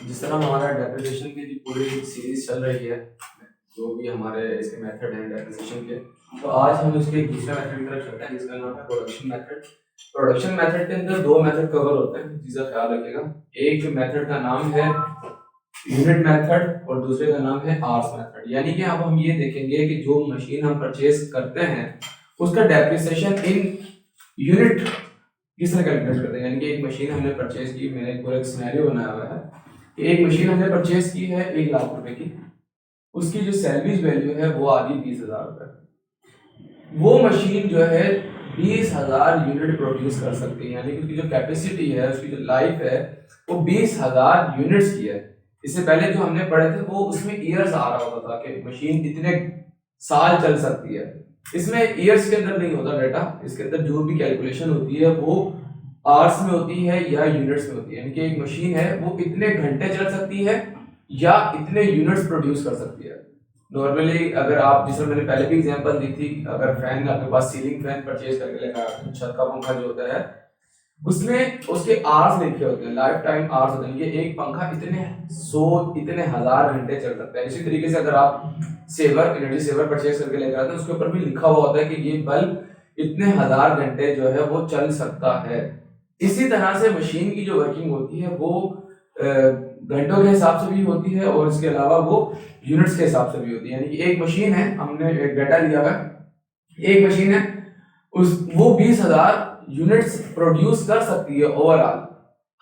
जिस तरह हमारा डेप्रिसिएशन की जो पूरी सीरीज चल रही है, जो भी हमारे इसके मेथड हैं डेप्रिसिएशन के, तो आज हम इसके एक दूसरे मेथड की तरफ चलते हैं जिसका नाम है प्रोडक्शन मेथड। प्रोडक्शन मेथड के अंदर दो मेथड कवर होते हैं, जिसका ख्याल रखिएगा। एक जो मेथड का नाम है यूनिट मेथड और दूसरे का नाम है आवर्स मेथड। यानी कि अब हम ये देखेंगे कि जो मशीन हम परचेज करते हैं उसका डेप्रिसिएशन इन यूनिट किस तरह कैलकुलेट करते हैं। यानी कि एक मशीन हमने परचेज की, मैंने पूरा एक सिनेरियो बनाया हुआ है कि एक मशीन हमने परचेज की है 1,00,000 रुपए की, उसकी जो सैलरीज वैल्यू है वो आ गई 20,000 रुपए। वो मशीन जो है 20,000 यूनिट प्रोड्यूस कर सकती है, यानी कि उसकी जो कैपेसिटी है, उसकी जो लाइफ है वो 20,000 यूनिट्स की है। इससे पहले जो हमने पढ़े थे वो उसमें ईयर्स आ रहा होता था कि मशीन इतने साल चल सकती है। इसमें ईयर्स के अंदर नहीं होता डेटा, इसके अंदर जो भी कैलकुलेशन होती है वो आवर्स में होती है या यूनिट्स में होती है। यानी कि एक मशीन है वो इतने घंटे चल सकती है या इतने यूनिट्स प्रोड्यूस कर सकती है। नॉर्मली अगर आप, जिसमें मैंने पहले भी एग्जांपल दी थी, अगर फैन आपके पास सीलिंग फैन परचेज करके लेकर आते हैं, छत का पंखा जो होता है उसमें उसके आवर्स लिखे होते हैं, लाइफ टाइम आवर्स होते हैं कि एक पंखा इतने 100 इतने हजार घंटे चल सकता है। इसी तरीके से अगर आप सेवर एनर्जी सेवर परचेज करके लेकर आते हैं उसके ऊपर भी लिखा हुआ होता है कि ये बल्ब इतने हजार घंटे जो है वो चल सकता है। इसी तरह से मशीन की जो वर्किंग होती है वो घंटों के हिसाब से भी होती है और इसके अलावा वो यूनिट्स के हिसाब से भी होती है। यानी कि एक मशीन है, हमने एक डाटा लिया हुआ है, एक मशीन है उस वो 20,000 यूनिट्स प्रोड्यूस कर सकती है ओवरऑल।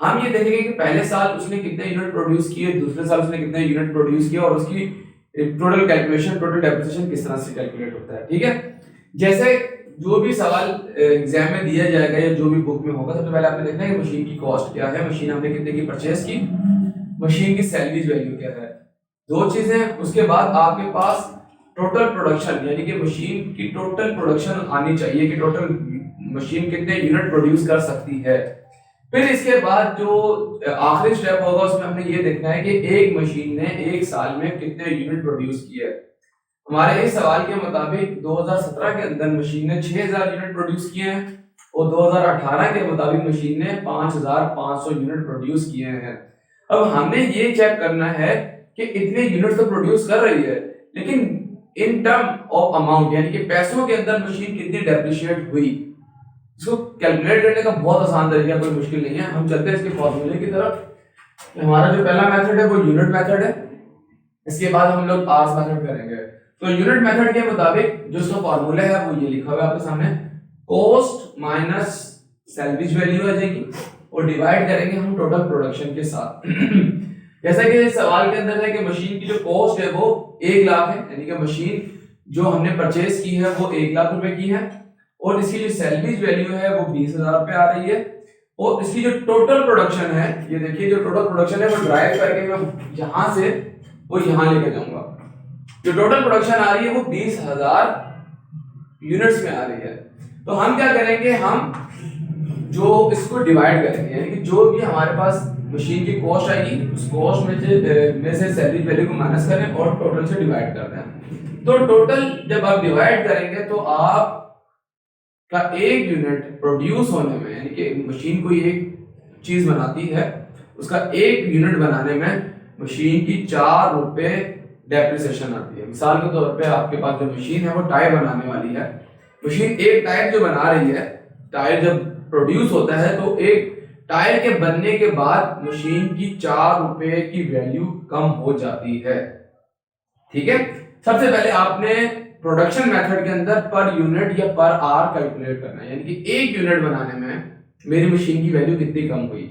हम ये देखेंगे कि पहले साल उसने कितने यूनिट प्रोड्यूस किए, दूसरे साल उसने कितने यूनिट प्रोड्यूस किए और उसकी टोटल कैलकुलेशन, टोटल डेप्रिसिएशन किस तरह से कैलकुलेट होता है। ठीक है, जैसे जो भी सवाल एग्जाम में दिया जाएगा या जो भी बुक में होगा, सबसे पहले आपने देखना है कि मशीन की कॉस्ट क्या है, मशीन हमने कितने की परचेज की, मशीन की सैलरीज वैल्यू क्या है, दो चीजें। उसके बाद आपके पास टोटल प्रोडक्शन, यानी कि मशीन की टोटल प्रोडक्शन आनी चाहिए कि टोटल मशीन कितने यूनिट प्रोड्यूस कर सकती है। फिर इसके बाद जो आखिरी स्टेप होगा उसमें हमने ये देखना है कि एक मशीन ने एक साल में कितने यूनिट प्रोड्यूस किए। हमारे इस सवाल के मुताबिक 2017 के अंदर मशीन ने 6,000 यूनिट प्रोड्यूस किए हैं और 2018 के मुताबिक मशीन ने 5,500 यूनिट प्रोड्यूस किए हैं। अब हमने ये चेक करना है कि इतने यूनिट तो प्रोड्यूस कर रही है, लेकिन इन टर्म ऑफ अमाउंट, यानी कि पैसों के अंदर मशीन कितनी डेप्रिशिएट हुई, इसको कैलकुलेट करने का बहुत आसान तरीका, कोई मुश्किल नहीं है। हम चलते हैं इसके फॉर्मूले की तरफ। हमारा जो पहला मेथड है वो यूनिट मेथड है, इसके बाद हम लोग आवर्स मेथड करेंगे। तो यूनिट मेथड के मुताबिक जो इसका फॉर्मूला है वो ये लिखा हुआ है आपके सामने, कॉस्ट माइनस सैलरीज वैल्यू आ जाएगी और डिवाइड करेंगे हम टोटल प्रोडक्शन के साथ। जैसा कि इस सवाल के अंदर है कि मशीन की जो कॉस्ट है वो 1,00,000 है, यानी कि मशीन जो हमने परचेज की है वो 1,00,000 रुपए की है और इसकी जो सैलरीज वैल्यू है वो 20,000 रुपए आ रही है और इसकी जो टोटल प्रोडक्शन है, ये देखिए जो टोटल प्रोडक्शन है वो ड्राइव करके मैं यहां से वो यहां लेके जाऊंगा। जो टोटल प्रोडक्शन आ रही है वो 20,000 यूनिट्स में आ रही है। तो हम क्या करेंगे, हम जो इसको डिवाइड करेंगे, यानी कि जो भी हमारे पास मशीन की कॉस्ट आएगी उस कॉस्ट में से सैलरी वैल्यू को माइनस करें और टोटल से डिवाइड कर दें। तो टोटल जब आप डिवाइड करेंगे तो आप का एक यूनिट प्रोड्यूस होने में, यानी कि मशीन कोई एक चीज बनाती है उसका एक यूनिट बनाने में मशीन की 4 रुपए डेप्रिसिएशन आती है। मिसाल के तौर पे आपके पास जो मशीन है वो टायर बनाने वाली है, मशीन एक टायर जो बना रही है, टायर जब प्रोड्यूस होता है तो एक टायर के बनने के बाद मशीन की 4 रुपए की वैल्यू कम हो जाती है। ठीक है, सबसे पहले आपने प्रोडक्शन मेथड के अंदर पर यूनिट या पर आवर कैलकुलेट करना है, यानी कि एक यूनिट बनाने में मेरी मशीन की वैल्यू कितनी कम हुई।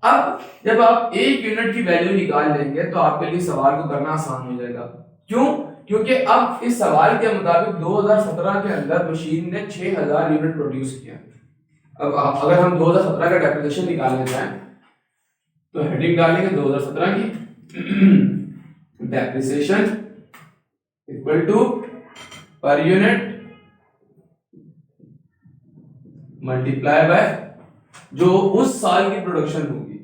अब जब आप एक यूनिट की वैल्यू निकाल लेंगे तो आपके लिए सवाल को करना आसान हो जाएगा। क्यों? क्योंकि अब इस सवाल के मुताबिक 2017 के अंदर मशीन ने 6,000 यूनिट प्रोड्यूस किया। अब अगर हम 2017 का डेप्रिसिएशन निकालना चाहें तो हेडिंग डालेंगे 2017 की depreciation equal to per unit multiply by जो उस साल की प्रोडक्शन होगी।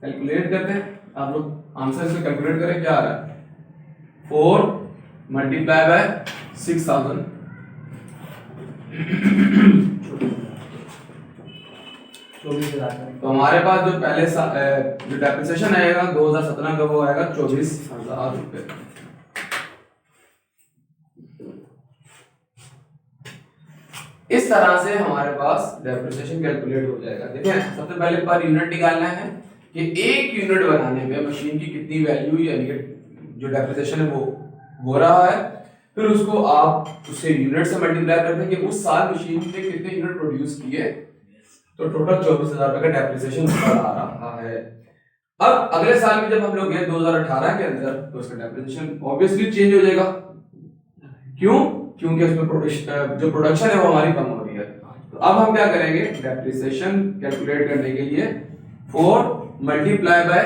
कैलकुलेट करते हैं, आप लोग आंसर से कैलकुलेट करें क्या आ रहा है, 4 मल्टीप्लाई बाय 6,000 तो हमारे पास जो पहले जो डेप्रिसिएशन आएगा 2017 का वो आएगा 24,000 रुपए। इस तरह से हमारे पास डेप्रिसिएशन कैलकुलेट हो जाएगा। देखिए सबसे पहले पर यूनिट निकालना है कि एक यूनिट बनाने में मशीन की कितनी वैल्यू यानी कि जो डेप्रिसिएशन है वो हो रहा है, फिर उसको आप उससे यूनिट से मल्टीप्लाई करते हैं कि उस साल मशीन ने कितने यूनिट प्रोड्यूस किए, तो टोटल 24,000 रुपए का डेप्रिसिएशन आ रहा है। अब अगले साल में जब हम लोग गए 2018 के अंदर, तो उसका डेप्रिसिएशन ऑब्वियसली चेंज हो जाएगा। क्यों? क्योंकि उसमें जो प्रोडक्शन है वो हमारी कम हो रही है। तो अब हम क्या करेंगे, डेप्रिसिएशन कैलकुलेट करने के लिए 4 मल्टीप्लाई बाय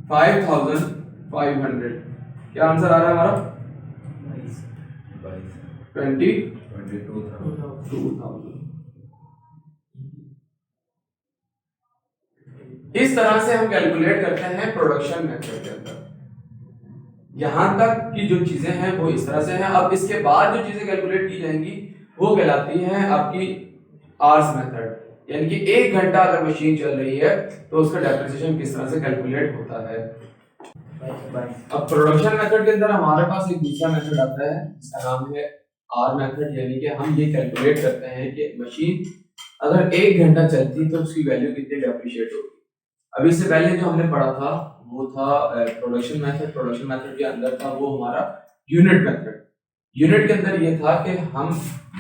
5,500, क्या आंसर आ रहा है हमारा 22,000। इस तरह से हम कैलकुलेट करते हैं प्रोडक्शन मेथड के अंदर। यहां तक की जो चीजें हैं वो इस तरह से हैं। अब इसके बाद जो चीजें कैलकुलेट की जाएंगी वो कहलाती हैं आपकी आवर्स मेथड, यानी कि 1 घंटा अगर मशीन चल रही है तो उसका डेप्रिसिएशन किस तरह से कैलकुलेट होता है। अब प्रोडक्शन मेथड के अंदर हमारे पास एक दूसरा मेथड आता है जिसका नाम है आर मेथड, यानी कि हम ये कैलकुलेट करते हैं कि मशीन अगर 1 घंटा चलती तो उसकी वैल्यू कितनी डेप्रिशिएट होगी। अभी इससे पहले जो हमने पढ़ा था वो था प्रोडक्शन मेथड। प्रोडक्शन मेथड के अंदर था वो हमारा यूनिट मेथड। यूनिट के अंदर ये था कि हम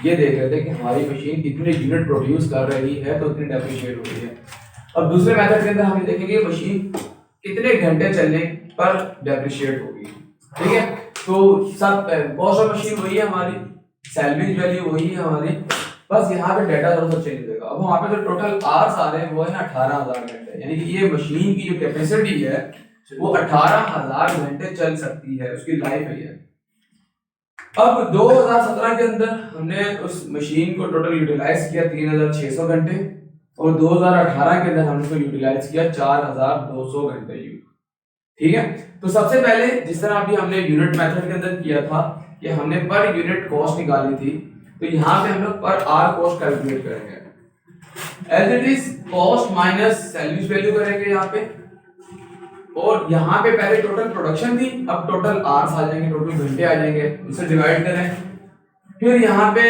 ये देख रहे थे कि हमारी मशीन कितने यूनिट प्रोड्यूस कर रही है तो उतनी डेप्रिशिएट हो रही है। अब दूसरे मेथड के अंदर हम देखेंगे मशीन कितने घंटे चलने पर डेप्रिशिएट होगी। ठीक है, तो सब कॉस्ट ऑफ मशीन वही है हमारी, सैलवेज वैल्यू वही है हमारी, बस यहाँ पे डेटा थोड़ा सा चेंज होगा। अब वहाँ पे जो टोटल आवर्स आ रहे हैं वो है 18,000 घंटे, यानी कि ये मशीन की जो कैपेसिटी है वो 18,000 घंटे चल सकती है, उसकी लाइफ है ये। अब 2017 के अंदर हमने उस मशीन को टोटल यूटिलाइज किया 3,600 घंटे, और 2018 के अंदर हमने उसको यूटिलाइज किया 4,200 घंटे। ठीक है, तो सबसे पहले जिस तरह अभी हमने यूनिट मेथड के अंदर किया था कि हमने पर यूनिट कॉस्ट निकाली थी, तो यहाँ पे हम लोग पर आर कॉस्ट कैलकुलेट करेंगे। As it is cost minus salaries value करेंगे यहाँ पे, और यहाँ पे पहले टोटल प्रोडक्शन थी, अब टोटल आवर्स आ जाएंगे, टोटल घंटे आ जाएंगे, उसे डिवाइड करें। फिर यहाँ पे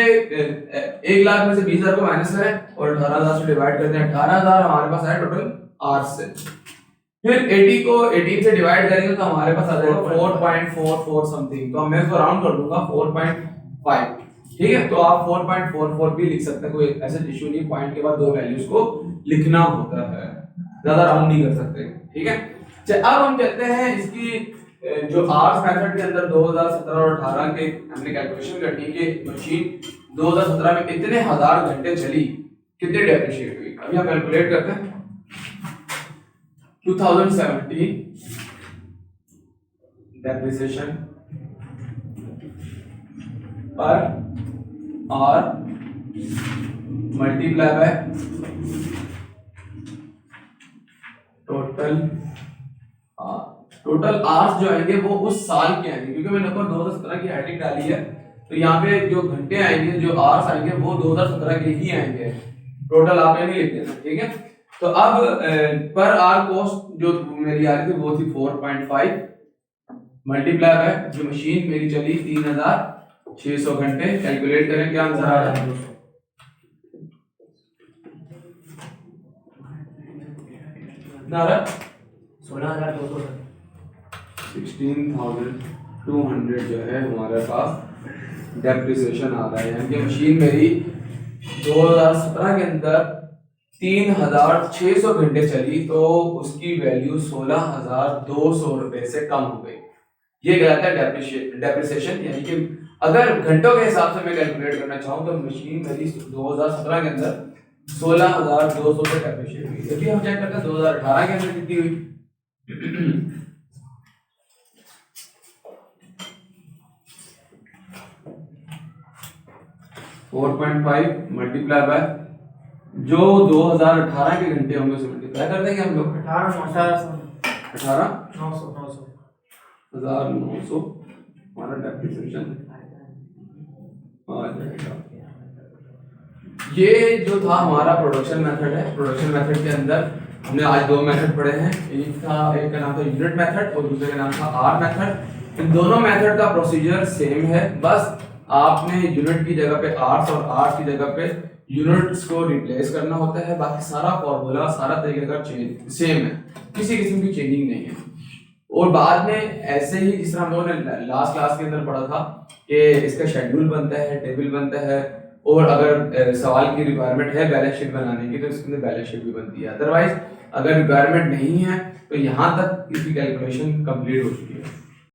1 लाख में से 20,000 को माइनस करें और 18,000 से डिवाइड करते हैं। 18,000 हमारे पास आया टोटल आवर्स से। फिर 80 को 18 से डिवाइड करेंगे तो हमारे पास आ जाएगा 4.44 समथिंग, तो मैं इसको राउंड कर दूंगा 4.5। ठीक है, तो आप 4.44 भी लिख सकते हैं, कोई ऐसा इशू नहीं, पॉइंट के बाद 2 वैल्यूज को लिखना होता है, ज्यादा राउंड नहीं कर सकते। ठीक है, अब हम कहते हैं इसकी जो आवर्स मेथड के अंदर 2017 और 18 के हमने कैलकुलेशन करनी है कि मशीन 2017 में इतने हजार घंटे चली, कितनी डेप्रिशिएट हुई। अभी हम कैलकुलेट करते हैं 2017 depreciation per hour multiply by total hours जो आएंगे वो उस साल के आएंगे, क्योंकि मैंने ऊपर 2017 की हेडिंग डाली है, तो यहाँ पे जो घंटे आएंगे, जो आवर्स आएंगे वो 2017 के ही आएंगे, टोटल आप नहीं लिख देना। ठीक है, तो अब पर आर कॉस्ट जो मेरी आ रही थी वो थी 4.5 मल्टीप्लाई बाय जो मशीन मेरी चली 3,600 घंटे। कैलकुलेट करें क्या आंसर आ रहा है, ना रहा 16,200 16,200 जो है हमारे पास डेप्रिसिएशन आ रहा है, यानी कि मशीन मेरी 2017 के अंदर 3,600 घंटे चली तो उसकी वैल्यू 16,200 रुपए से कम हो गई। ये कहलाता है डेप्रिसिएशन, यानी कि अगर घंटों के हिसाब से मैं कैलकुलेट करना चाहूँ तो मशीन मेरी 2017 के अंदर 16,200 से डेप्रिशिएट हुई। यदि हम चेक करते हैं 2018 के अंदर कितनी हुई, मल्टीप्लाई बाय जो 2018 के घंटे होंगे उसे मल्टीप्लाई कर देंगे हम लोग 18,900 हमारा डेप्रिसिएशन आ जाएगा। ये जो था हमारा प्रोडक्शन मेथड है। प्रोडक्शन मेथड के अंदर हमने आज दो मेथड पढ़े हैं। एक का नाम था यूनिट मेथड और दूसरे का नाम था आर मेथड। इन दोनों मेथड का प्रोसीजर सेम है, बस आपने यूनिट की जगह पे आर्स और आर्स की जगह पे यूनिट्स को रिप्लेस करना होता है। बाकी सारा फॉर्मूला, सारा तरीका सेम है, किसी किस्म की चेंजिंग नहीं है। और बाद में ऐसे ही जिस तरह हम लोगों ने लास्ट क्लास के अंदर पढ़ा था कि इसका शेड्यूल बनता है, टेबल बनता है, और अगर सवाल की रिक्वायरमेंट है बैलेंस शीट बनाने की तो इसके अंदर बैलेंस शीट भी बनती है। अदरवाइज अगर रिक्वायरमेंट नहीं है तो यहाँ तक इसकी कैलकुलेशन कंप्लीट हो चुकी है।